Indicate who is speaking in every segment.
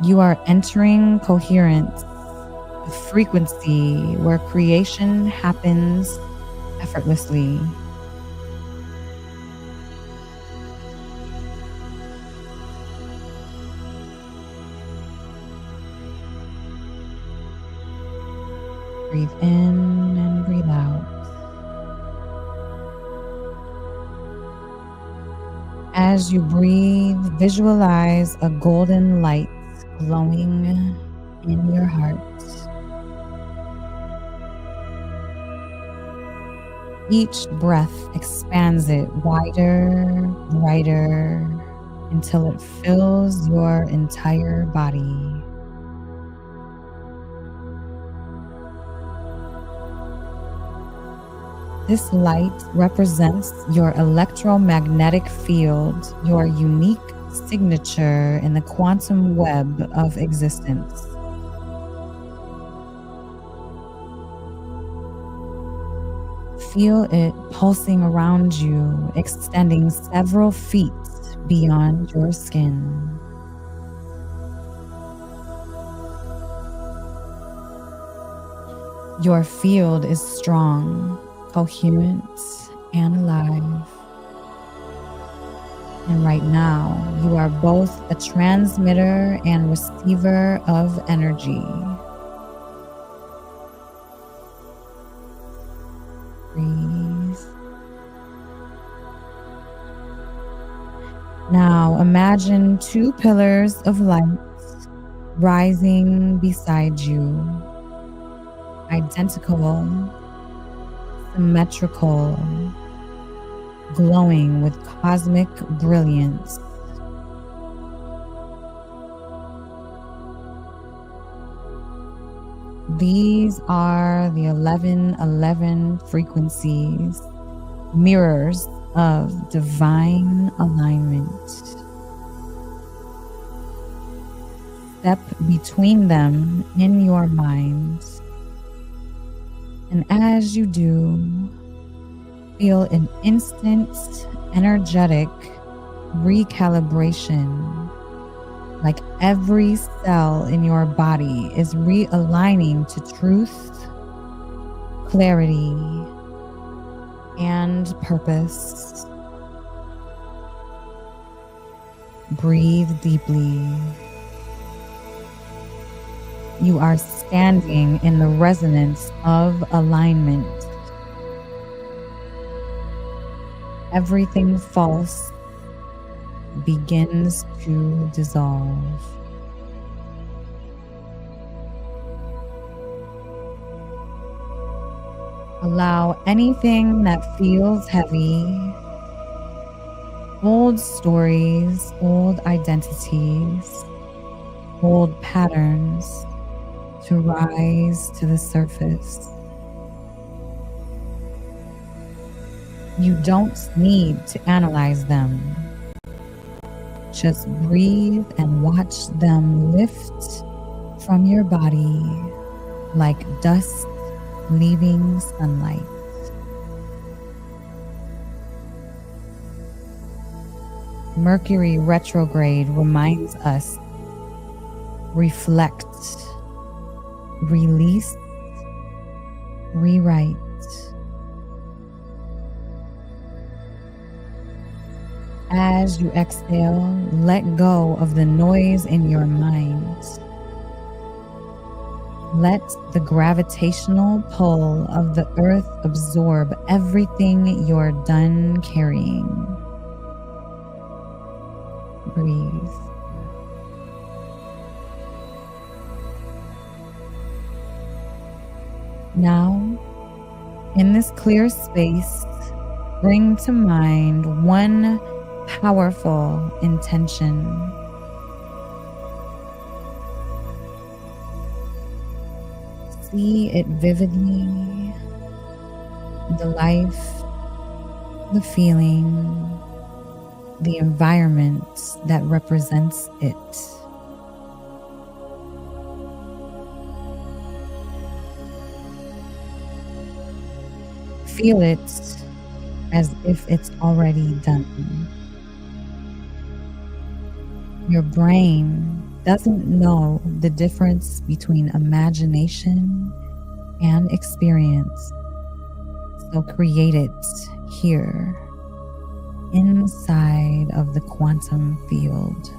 Speaker 1: You are entering coherence, a frequency where creation happens effortlessly. Breathe in and breathe out. As you breathe, visualize a golden light glowing in your heart. Each breath expands it wider, brighter, until it fills your entire body. This light represents your electromagnetic field, your unique signature in the quantum web of existence. Feel it pulsing around you, extending several feet beyond your skin. Your field is strong, coherent, and alive. And right now, you are both a transmitter and receiver of energy. Breathe. Now imagine two pillars of light rising beside you, identical, symmetrical, glowing with cosmic brilliance. These are the 1111 frequencies, mirrors of divine alignment. Step between them in your mind. And as you do, feel an instant energetic recalibration, like every cell in your body is realigning to truth, clarity, and purpose. Breathe deeply. You are standing in the resonance of alignment. Everything false begins to dissolve. Allow anything that feels heavy, old stories, old identities, old patterns, to rise to the surface. You don't need to analyze them. Just breathe and watch them lift from your body like dust leaving sunlight. Mercury retrograde reminds us: reflect, release, rewrite. As you exhale, let go of the noise in your mind. Let the gravitational pull of the earth absorb everything you're done carrying. Breathe. Now, in this clear space, bring to mind one powerful intention. See it vividly, the life, the feeling, the environment that represents it. Feel it as if it's already done. Your brain doesn't know the difference between imagination and experience. So create it here, inside of the quantum field.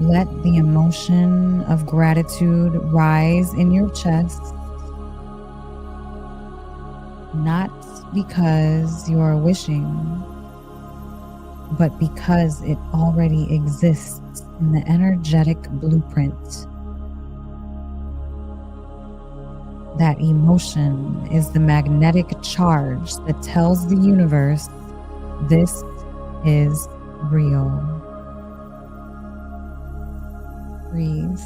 Speaker 1: Let the emotion of gratitude rise in your chest, not because you are wishing, but because it already exists in the energetic blueprint. That emotion is the magnetic charge that tells the universe this is real. Breathe.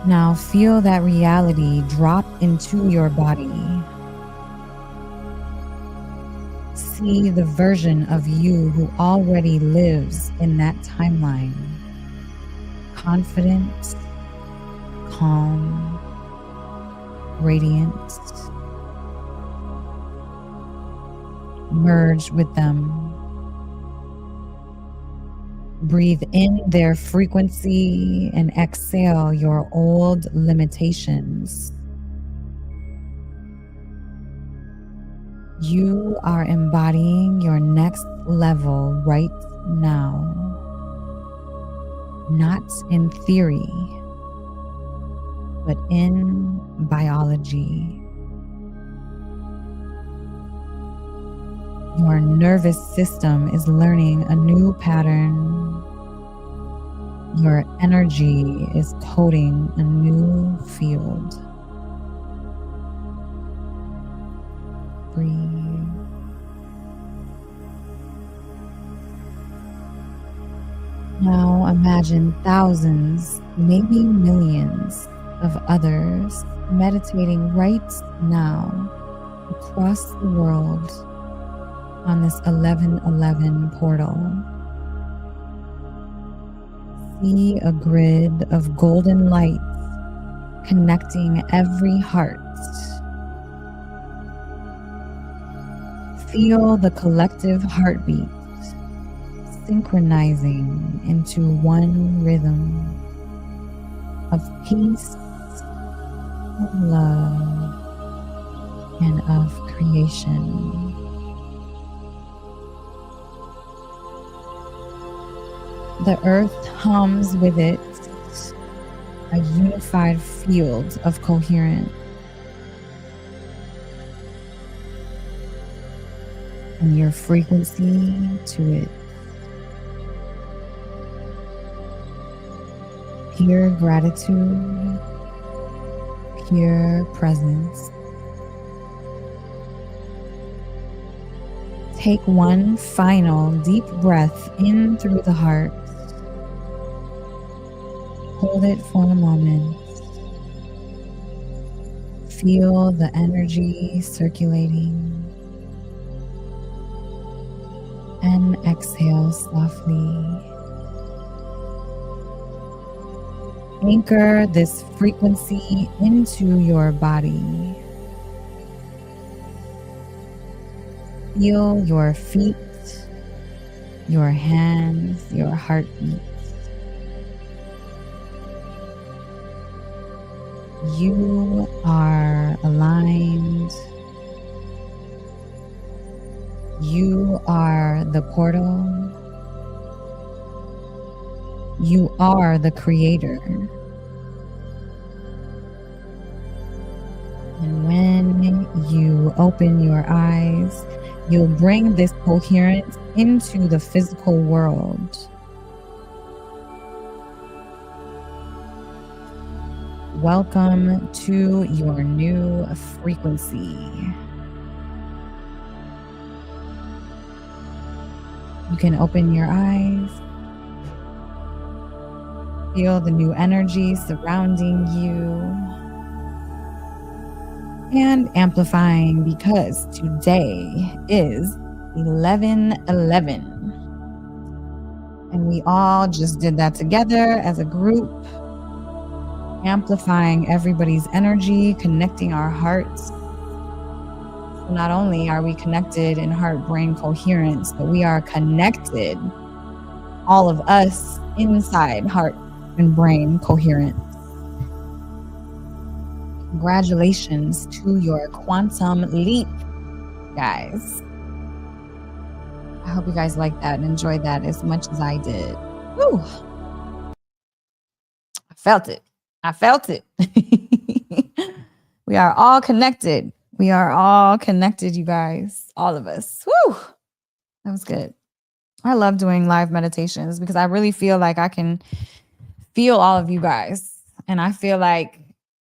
Speaker 1: Now feel that reality drop into your body. See the version of you who already lives in that timeline. Confident, calm, radiant. Merge with them. Breathe in their frequency and exhale your old limitations. You are embodying your next level right now. Not in theory, but in biology. Your nervous system is learning a new pattern. Your energy is coding a new field. Breathe. Now imagine thousands, maybe millions of others meditating right now across the world on this 1111 portal. See a grid of golden lights connecting every heart. Feel the collective heartbeat synchronizing into one rhythm of peace, of love, and of creation. The earth hums with it, a unified field of coherence. And your frequency to it. Pure gratitude, pure presence. Take one final deep breath in through the heart. Hold it for a moment. Feel the energy circulating. And exhale softly. Anchor this frequency into your body. Feel your feet, your hands, your heartbeat. You are aligned. You are the portal. You are the creator. And when you open your eyes, you'll bring this coherence into the physical world. Welcome to your new frequency. You can open your eyes. Feel the new energy surrounding you. And amplifying, because today is 11/11. And we all just did that together as a group. amplifying everybody's energy, connecting our hearts. Not only are we connected in heart-brain coherence, but we are connected, all of us, inside heart and brain coherence. Congratulations to your quantum leap, guys. I hope you guys liked that and enjoyed that as much as I did. Woo! I felt it. I felt it. We are all connected. We are all connected, you guys. All of us. Woo! That was good. I love doing live meditations because I really feel like I can feel all of you guys. And I feel like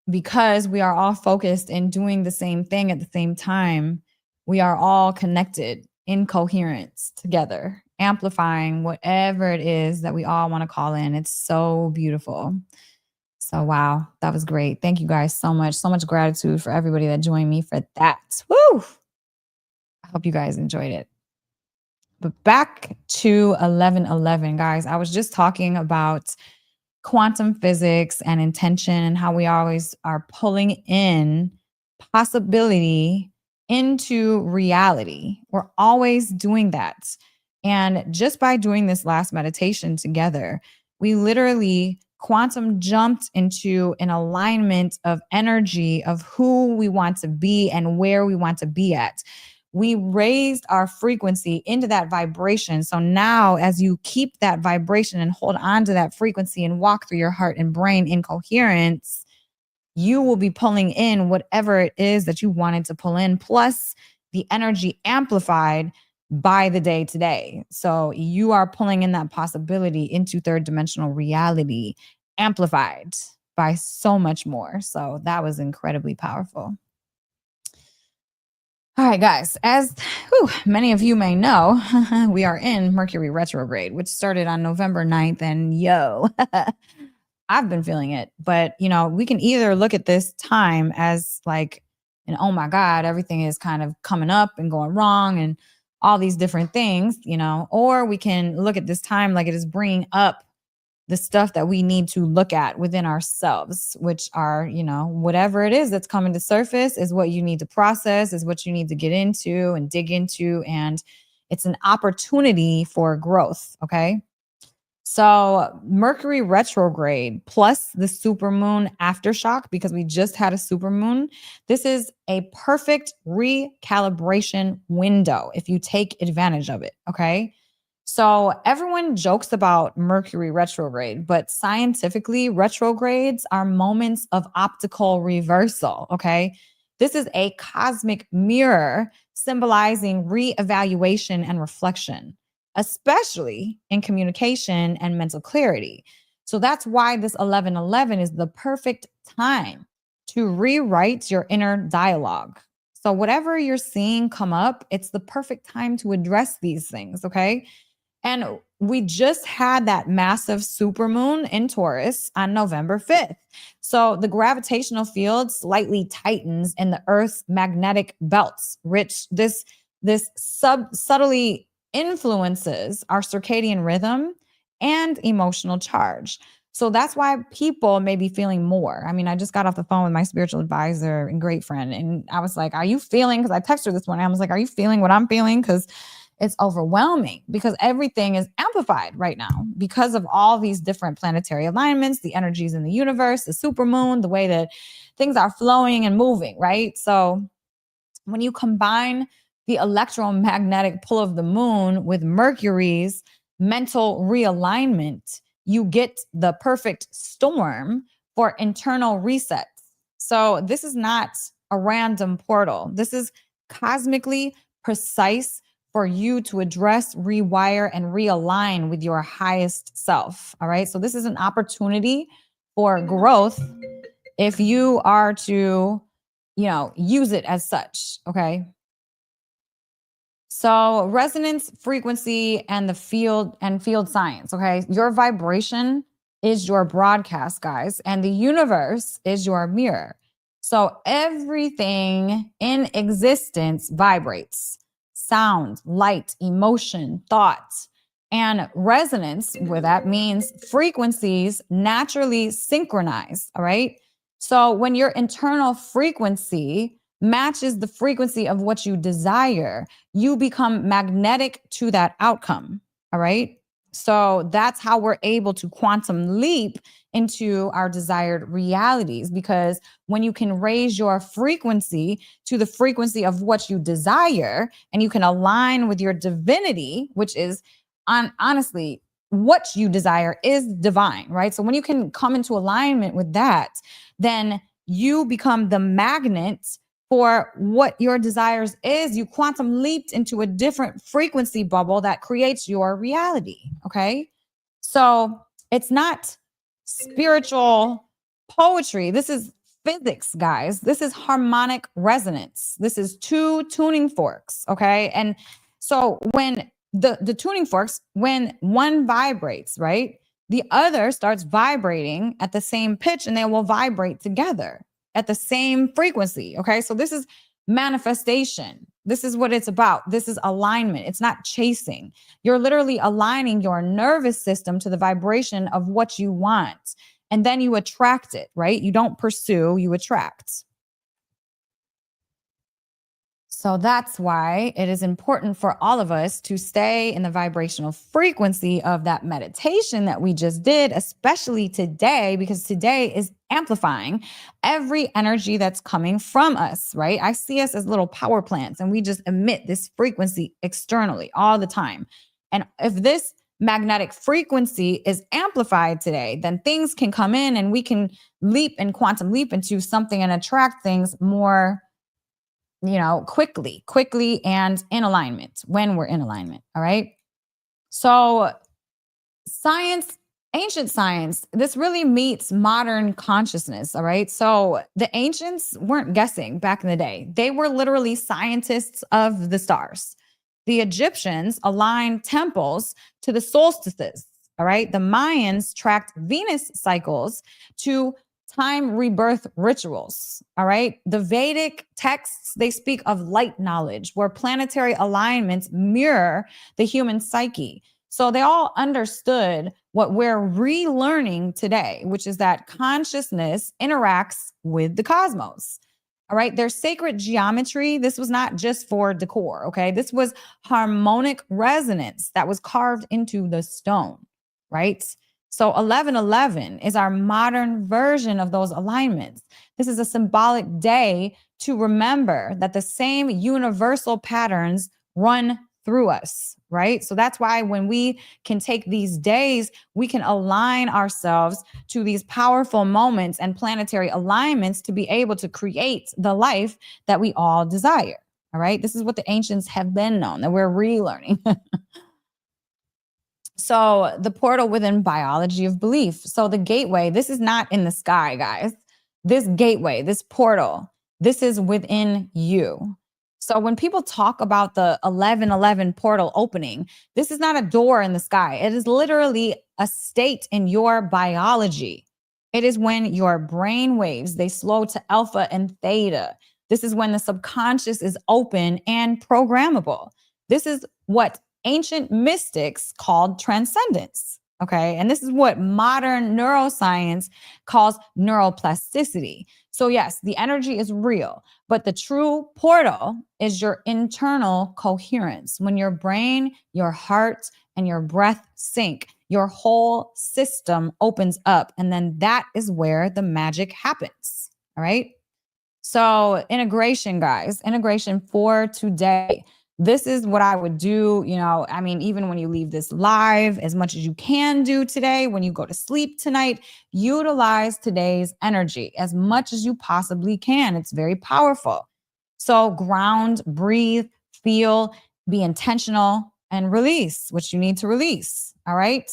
Speaker 1: because we are all focused in doing the same thing at the same time, we are all connected in coherence together, amplifying whatever it is that we all want to call in. It's so beautiful. So, wow, that was great. Thank you guys so much. So much gratitude for everybody that joined me for that. Woo! I hope you guys enjoyed it. But back to 1111, guys. I was just talking about quantum physics and intention and how we always are pulling in possibility into reality. We're always doing that. And just by doing this last meditation together, we literally quantum jumped into an alignment of energy of who we want to be and where we want to be at. We raised our frequency into that vibration. So now, as you keep that vibration and hold on to that frequency and walk through your heart and brain in coherence, you will be pulling in whatever it is that you wanted to pull in, plus the energy amplified by the day today. So you are pulling in that possibility into third dimensional reality, amplified by so much more. So that was incredibly powerful. All right, guys, as many of you may know, we are in Mercury retrograde, which started on November 9th. And I've been feeling it. But, we can either look at this time as like, oh my God, everything is kind of coming up and going wrong and all these different things, or we can look at this time like it is bringing up the stuff that we need to look at within ourselves, which are, whatever it is that's coming to surface is what you need to process, is what you need to get into and dig into. And it's an opportunity for growth. Okay. So Mercury retrograde plus the supermoon aftershock, because we just had a supermoon. This is a perfect recalibration window if you take advantage of it. Okay. So everyone jokes about Mercury retrograde, but scientifically, retrogrades are moments of optical reversal, okay? This is a cosmic mirror symbolizing reevaluation and reflection, especially in communication and mental clarity. So that's why this 1111 is the perfect time to rewrite your inner dialogue. So whatever you're seeing come up, it's the perfect time to address these things, okay? And we just had that massive supermoon in Taurus on November 5th. So the gravitational field slightly tightens in the Earth's magnetic belts, which this subtly influences our circadian rhythm and emotional charge. So that's why people may be feeling more. I mean, I just got off the phone with my spiritual advisor and great friend, and I was like, are you feeling, because I texted her this morning, I was like, are you feeling what I'm feeling? Because it's overwhelming, because everything is amplified right now because of all these different planetary alignments, the energies in the universe, the supermoon, the way that things are flowing and moving, right? So when you combine the electromagnetic pull of the moon with Mercury's mental realignment, you get the perfect storm for internal resets. So this is not a random portal. This is cosmically precise for you to address, rewire, and realign with your highest self. All right. So this is an opportunity for growth if you are to, use it as such. Okay. So resonance, frequency, and the field science. Okay. Your vibration is your broadcast, guys, and the universe is your mirror. So everything in existence vibrates. Sound, light, emotion, thoughts. And resonance, where that means frequencies naturally synchronize. All right. So when your internal frequency matches the frequency of what you desire, you become magnetic to that outcome. All right. So that's how we're able to quantum leap into our desired realities, because when you can raise your frequency to the frequency of what you desire and you can align with your divinity, which is honestly what you desire is divine, right? So when you can come into alignment with that, then you become the magnet for what your desires is. You quantum leaped into a different frequency bubble that creates your reality. Okay. So it's not spiritual poetry. This is physics, guys. This is harmonic resonance. This is two tuning forks. Okay. And so when the tuning forks, when one vibrates, right, the other starts vibrating at the same pitch and they will vibrate together at the same frequency. Okay. So this is manifestation. This is what it's about. This is alignment. It's not chasing. You're literally aligning your nervous system to the vibration of what you want. And then you attract it, right? You don't pursue, you attract. So that's why it is important for all of us to stay in the vibrational frequency of that meditation that we just did, especially today, because today is amplifying every energy that's coming from us, right? I see us as little power plants and we just emit this frequency externally all the time. And if this magnetic frequency is amplified today, then things can come in and we can leap and quantum leap into something and attract things more, quickly and in alignment when we're in alignment. All right. So science, ancient science, this really meets modern consciousness. All right. So the ancients weren't guessing back in the day. They were literally scientists of the stars. The Egyptians aligned temples to the solstices. All right. The Mayans tracked Venus cycles to time rebirth rituals. All right. The Vedic texts, they speak of light knowledge, where planetary alignments mirror the human psyche. So they all understood what we're relearning today, which is that consciousness interacts with the cosmos. All right. Their sacred geometry, this was not just for decor. Okay. This was harmonic resonance that was carved into the stone. Right. So 1111 is our modern version of those alignments. This is a symbolic day to remember that the same universal patterns run through us, right? So that's why when we can take these days, we can align ourselves to these powerful moments and planetary alignments to be able to create the life that we all desire. All right. This is what the ancients have been known, that we're relearning. So the portal within biology of belief. So the gateway, this is not in the sky, guys. This gateway, this portal, this is within you. So when people talk about the 1111 portal opening, this is not a door in the sky. It is literally a state in your biology. It is when your brain waves, they slow to alpha and theta. This is when the subconscious is open and programmable. This is what ancient mystics called transcendence. Okay. And this is what modern neuroscience calls neuroplasticity. So, yes, the energy is real, but the true portal is your internal coherence. When your brain, your heart, and your breath sync, your whole system opens up. And then that is where the magic happens. All right. So, integration, guys, integration for today. This is what I would do. Even when you leave this live, as much as you can do today, when you go to sleep tonight, utilize today's energy as much as you possibly can. It's very powerful. So ground, breathe, feel, be intentional, and release what you need to release. All right.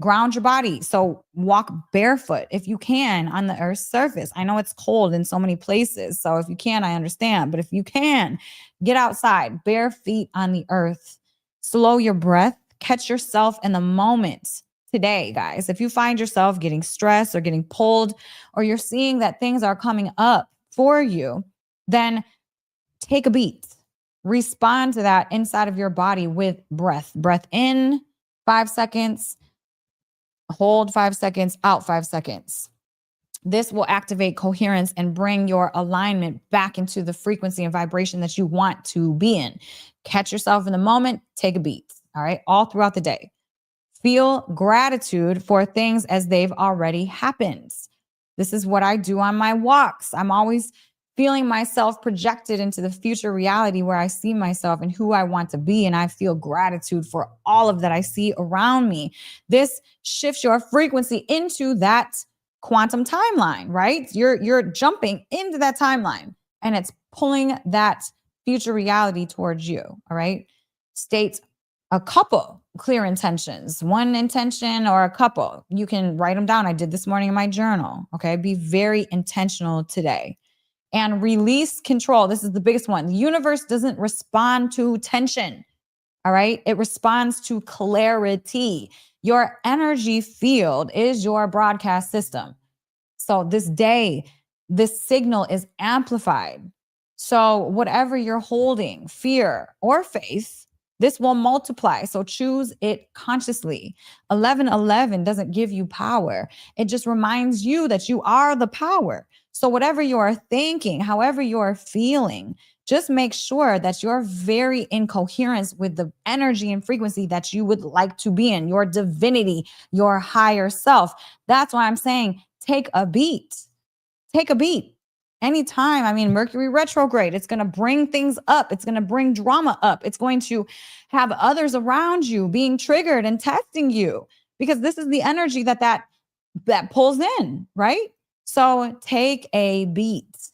Speaker 1: Ground your body. So walk barefoot if you can on the earth's surface. I know it's cold in so many places. So if you can, I understand. But if you can, get outside, bare feet on the earth. Slow your breath. Catch yourself in the moment today, guys. If you find yourself getting stressed or getting pulled, or you're seeing that things are coming up for you, then take a beat. Respond to that inside of your body with breath. Breath in, 5 seconds, hold 5 seconds, out 5 seconds. This will activate coherence and bring your alignment back into the frequency and vibration that you want to be in. Catch yourself in the moment, take a beat, all right? All throughout the day. Feel gratitude for things as they've already happened. This is what I do on my walks. I'm always feeling myself projected into the future reality where I see myself and who I want to be. And I feel gratitude for all of that I see around me. This shifts your frequency into that quantum timeline, right? You're jumping into that timeline and it's pulling that future reality towards you. All right. State a couple clear intentions, one intention or a couple. You can write them down. I did this morning in my journal. Okay. Be very intentional today and release control. This is the biggest one. The universe doesn't respond to tension. All right. It responds to clarity. Your energy field is your broadcast system. So this day, this signal is amplified. So whatever you're holding, fear or faith, this will multiply. So choose it consciously. 1111 doesn't give you power. It just reminds you that you are the power. So whatever you are thinking, however you are feeling, just make sure that you're very in coherence with the energy and frequency that you would like to be in, your divinity, your higher self. That's why I'm saying take a beat. Take a beat. Anytime. I mean, Mercury retrograde, it's going to bring things up. It's going to bring drama up. It's going to have others around you being triggered and testing you because this is the energy that pulls in, right? So take a beat.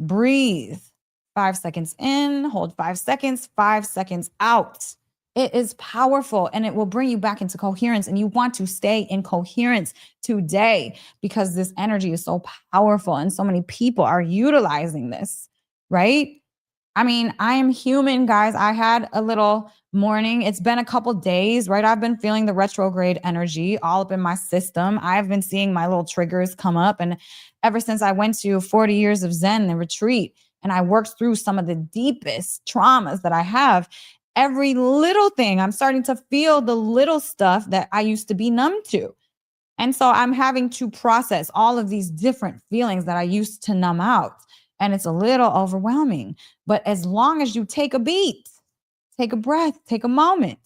Speaker 1: Breathe. 5 seconds in, hold 5 seconds, 5 seconds out. It is powerful and it will bring you back into coherence. And you want to stay in coherence today because this energy is so powerful and so many people are utilizing this, right? I mean, I am human, guys. I had a little morning. It's been a couple days, right? I've been feeling the retrograde energy all up in my system. I've been seeing my little triggers come up. And ever since I went to 40 years of Zen and retreat, and I worked through some of the deepest traumas that I have, every little thing, I'm starting to feel the little stuff that I used to be numb to. And so I'm having to process all of these different feelings that I used to numb out. And it's a little overwhelming. But as long as you take a beat, take a breath, take a moment,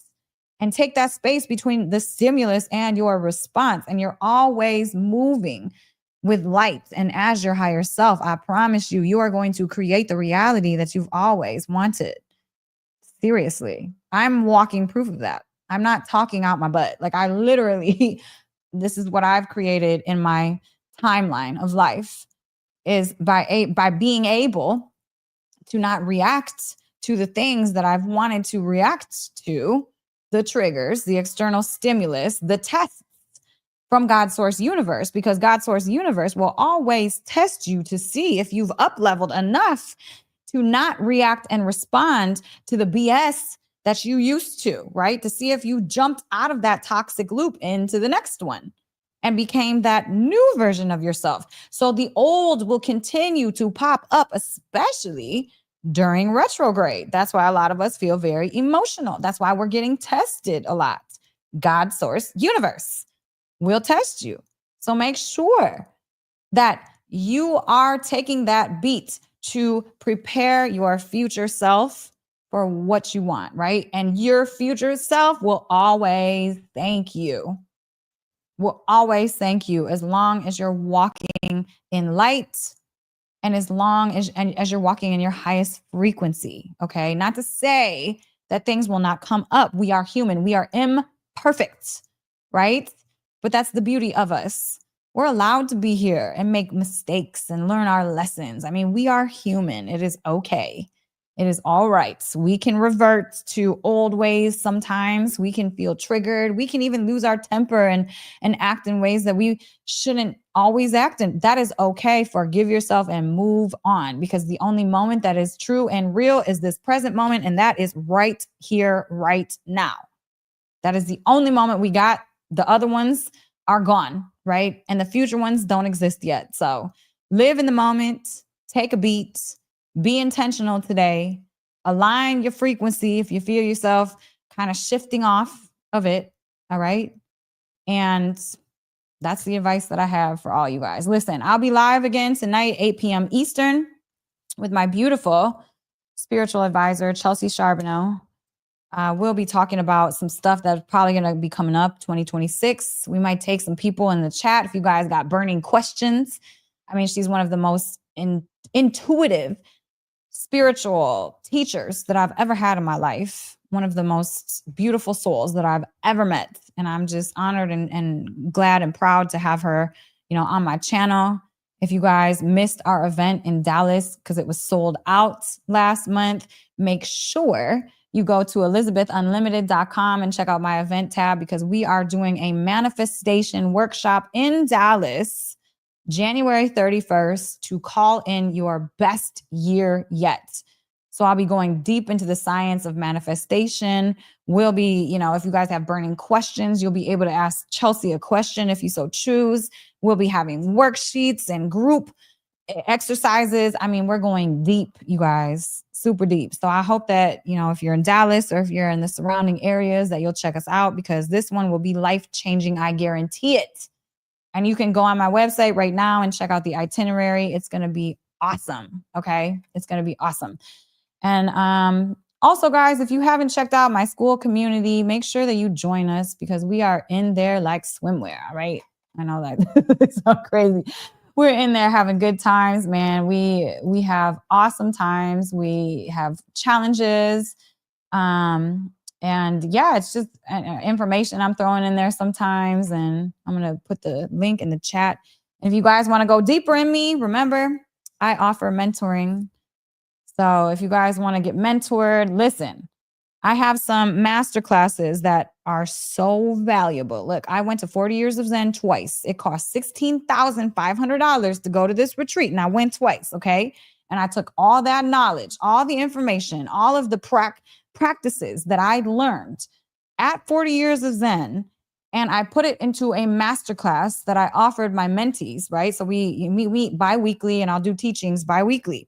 Speaker 1: and take that space between the stimulus and your response, and you're always moving with light and as your higher self, I promise you, you are going to create the reality that you've always wanted. Seriously, I'm walking proof of that. I'm not talking out my butt. Like I literally, this is what I've created in my timeline of life is by being able to not react to the things that I've wanted to react to, the triggers, the external stimulus, the tests from God's source universe, because God's source universe will always test you to see if you've up-leveled enough to not react and respond to the BS that you used to, right? To see if you jumped out of that toxic loop into the next one and became that new version of yourself. So the old will continue to pop up, especially during retrograde. That's why a lot of us feel very emotional. That's why we're getting tested a lot. God's source universe will test you. So make sure that you are taking that beat to prepare your future self for what you want, right? And your future self will always thank you. Will always thank you as long as you're walking in light and as long as you're walking in your highest frequency, okay? Not to say that things will not come up. We are human. We are imperfect, right? But that's the beauty of us. We're allowed to be here and make mistakes and learn our lessons. I mean, we are human. It is okay. It is all right. We can revert to old ways sometimes. We can feel triggered. We can even lose our temper and act in ways that we shouldn't always act in. That is okay. Forgive yourself and move on, because the only moment that is true and real is this present moment, and that is right here, right now. That is the only moment we got. The other ones are gone, right? And the future ones don't exist yet. So live in the moment, take a beat, be intentional today, align your frequency if you feel yourself kind of shifting off, of it. All right. And that's the advice that I have for all you guys. Listen, I'll be live again tonight, 8 p.m. Eastern, with my beautiful spiritual advisor, Chelsea Charbonneau. We'll be talking about some stuff that's probably going to be coming up 2026. We might take some people in the chat if you guys got burning questions. I mean, she's one of the most intuitive spiritual teachers that I've ever had in my life. One of the most beautiful souls that I've ever met. And I'm just honored and glad and proud to have her, on my channel. If you guys missed our event in Dallas because it was sold out last month, make sure you go to elizabethunlimited.com and check out my event tab, because we are doing a manifestation workshop in Dallas January 31st to call in your best year yet. So I'll be going deep into the science of manifestation. We'll be, if you guys have burning questions, you'll be able to ask Chelsea a question if you so choose. We'll be having worksheets and group exercises. I mean, we're going deep, you guys, super deep. So I hope that, if you're in Dallas or if you're in the surrounding areas, that you'll check us out, because this one will be life-changing. I guarantee it. And you can go on my website right now and check out the itinerary. It's going to be awesome. Okay. It's going to be awesome. And also, guys, if you haven't checked out my school community, make sure that you join us, because we are in there like swimwear. All right. I know that it's so crazy. We're in there having good times, man. We have awesome times. We have challenges. And yeah, it's just information I'm throwing in there sometimes. And I'm going to put the link in the chat. And if you guys want to go deeper in me, remember, I offer mentoring. So if you guys want to get mentored, listen, I have some master classes that are so valuable. Look, I went to 40 Years of Zen twice. It cost $16,500 to go to this retreat, and I went twice, okay? And I took all that knowledge, all the information, all of the practices that I learned at 40 Years of Zen, and I put it into a masterclass that I offered my mentees, right? So we meet bi-weekly, and I'll do teachings bi-weekly.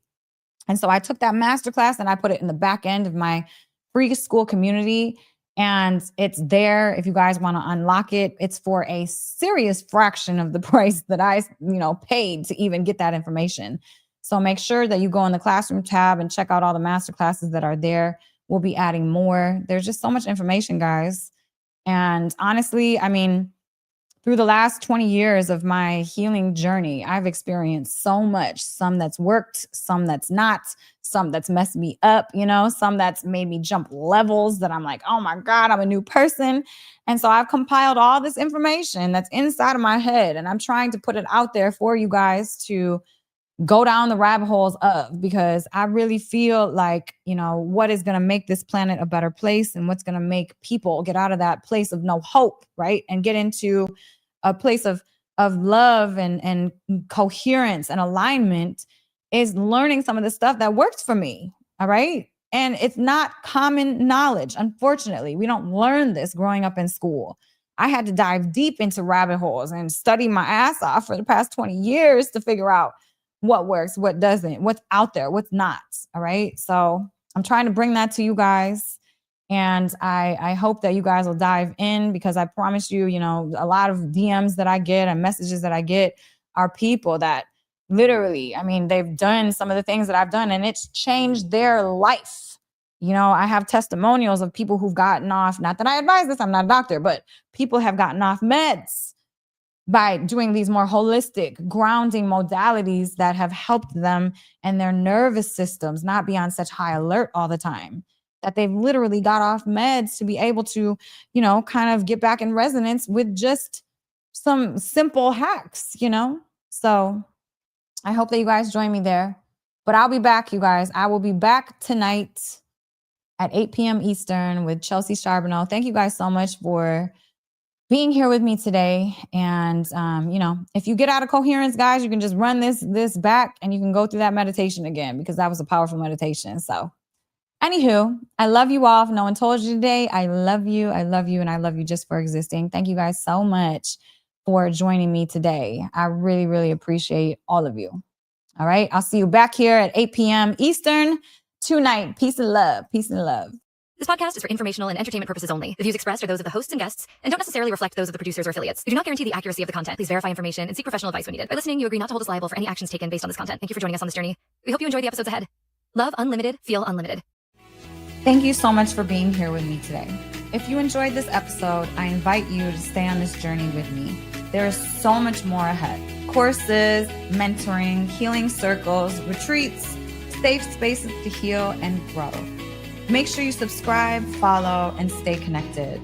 Speaker 1: And so I took that masterclass and I put it in the back end of my free school community. And it's there if you guys want to unlock it. It's for a serious fraction of the price that I, paid to even get that information. So make sure that you go in the classroom tab and check out all the masterclasses that are there. We'll be adding more. There's just so much information, guys. And honestly, I mean, through the last 20 years of my healing journey, I've experienced so much, some that's worked, some that's not, some that's messed me up, some that's made me jump levels that I'm like, oh my God, I'm a new person. And so I've compiled all this information that's inside of my head, and I'm trying to put it out there for you guys to go down the rabbit holes of, because I really feel like, what is going to make this planet a better place, and what's going to make people get out of that place of no hope, right? And get into a place of love and coherence and alignment, is learning some of the stuff that works for me. All right. And it's not common knowledge. Unfortunately, we don't learn this growing up in school. I had to dive deep into rabbit holes and study my ass off for the past 20 years to figure out what works, what doesn't, what's out there, what's not. All right. So I'm trying to bring that to you guys. And I hope that you guys will dive in, because I promise you, a lot of DMs that I get and messages that I get are people that literally, I mean, they've done some of the things that I've done, and it's changed their life. I have testimonials of people who've gotten off, not that I advise this, I'm not a doctor, but people have gotten off meds by doing these more holistic grounding modalities that have helped them and their nervous systems not be on such high alert all the time, that they've literally got off meds to be able to, kind of get back in resonance with just some simple hacks, So I hope that you guys join me there. But I'll be back, you guys. I will be back tonight at 8 p.m. Eastern with Chelsea Charbonneau. Thank you guys so much for being here with me today. And, if you get out of coherence, guys, you can just run this back and you can go through that meditation again, because that was a powerful meditation. So anywho, I love you all. If no one told you today, I love you. I love you. And I love you just for existing. Thank you guys so much for joining me today. I really, really appreciate all of you. All right. I'll see you back here at 8 p.m. Eastern tonight. Peace and love. Peace and love.
Speaker 2: This podcast is for informational and entertainment purposes only. The views expressed are those of the hosts and guests and don't necessarily reflect those of the producers or affiliates. We do not guarantee the accuracy of the content. Please verify information and seek professional advice when needed. By listening, you agree not to hold us liable for any actions taken based on this content. Thank you for joining us on this journey. We hope you enjoy the episodes ahead. Love unlimited, feel unlimited.
Speaker 1: Thank you so much for being here with me today. If you enjoyed this episode, I invite you to stay on this journey with me. There is so much more ahead. Courses, mentoring, healing circles, retreats, safe spaces to heal and grow. Make sure you subscribe, follow, and stay connected.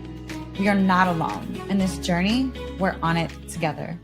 Speaker 1: We are not alone. In this journey, we're on it together.